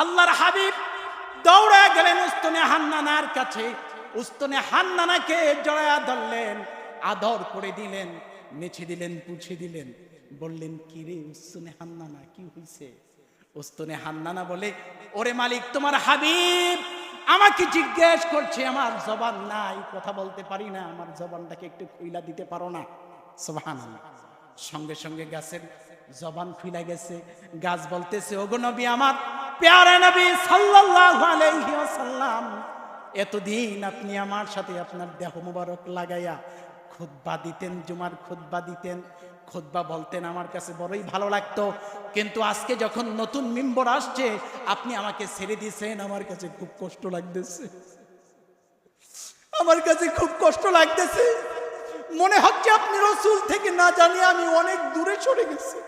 আল্লাহর হাবিব দৌড়ে গেলেন উস্তুনে হান্নানার কাছে। উস্তুনে হান্নানাকে জড়ায়া ধরলেন, আদর করে দিলেন, মেছে দিলেন, পুছে দিলেন। বললেন, কি রে উস্তুনে হান্নানা, কি হইছে? উস্তুনে হান্নানা বলে, ওরে মালিক, তোমার হাবিব আমাকে জিজ্ঞেস করছে, আমার জবান নাই, কথা বলতে পারি না, আমার জবানটাকে একটু খুইলা দিতে পারো না? সুবহানাল্লাহ। সঙ্গে সঙ্গে গাছের জবান খুইলা গেছে। গাছ বলতেছে, ওগো নবী আমার, প্যারা নবী সাল্লাল্লাহু আলাইহি ওয়াসাল্লাম, এতদিন আপনি আমার সাথে আপনার দেহ মুবারক লাগাইয়া খুতবা দিতেন, জুমার খুতবা দিতেন, খুতবা বলতেন, আমার কাছে বড়ই ভালো লাগতো। কিন্তু আজকে যখন নতুন মিম্বর আসছে, আপনি আমাকে ছেড়ে দিয়েছেন, আমার কাছে খুব কষ্ট লাগতেছে, আমার কাছে খুব কষ্ট লাগতেছে। মনে হচ্ছে আপনি রাসূল থেকে না জানি আমি অনেক দূরে সরে গেছি,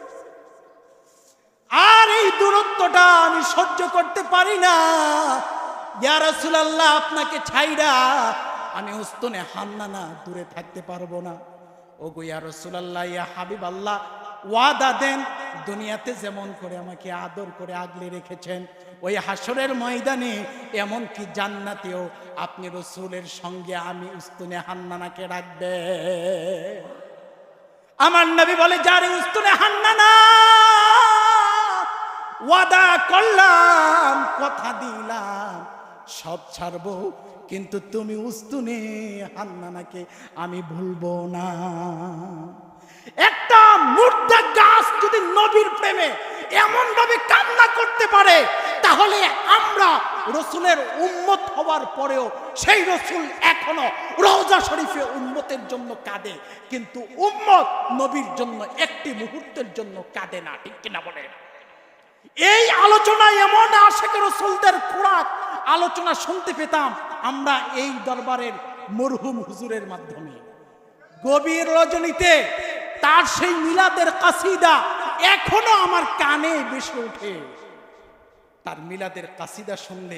আর এই দূরত্বটা আমি সহ্য করতে পারি না। ইয়া রাসূলুল্লাহ, আপনাকে ছাইড়া আমি উস্তুনে হান্নানা দূরে থাকতে পারবো না। ওগো ইয়া রাসূলুল্লাহ, ইয়া হাবিবাল্লাহ, ওয়াদা দেন, দুনিয়াতে যেমন করে আমাকে আদর করে আগলে রেখেছেন, ওই হাসরের ময়দানে এমন কি জান্নাতেও আপনি রাসূলের সঙ্গে আমি উস্তুনে হান্নানাকে রাখবে। আমার নবী বলে, যারে উস্তুনে হান্নানা, ওয়াদা করলাম, কথা দিলাম, সব ছাড়বো, কিন্তু তুমি উস্তুনে হান্নানাকে আমি ভুলবো না। একটা মুর্দা গাছ যদি নবীর প্রেমে এমন ভাবে কান্না করতে পারে, তাহলে আমরা রাসূলের উম্মত হওয়ার পরেও সেই রাসূল এখনো রওজা শরীফে উম্মতের জন্য কাঁদে, কিন্তু উম্মত নবীর জন্য একটি মুহূর্তের জন্য কাঁদে না। ঠিক কিনা বলেন? এই আলোচনা এমন আশিক রাসূলদের খোরাক আলোচনা শুনতে পেতাম আমরা এই দরবারের মরহুম হুজুরের মাধ্যমে। গভীর রজনীতে তার সেই মিলাদের কাসিদা এখনো আমার কানে ভেসে ওঠে। তার মিলাদের কাসিদা শুনলে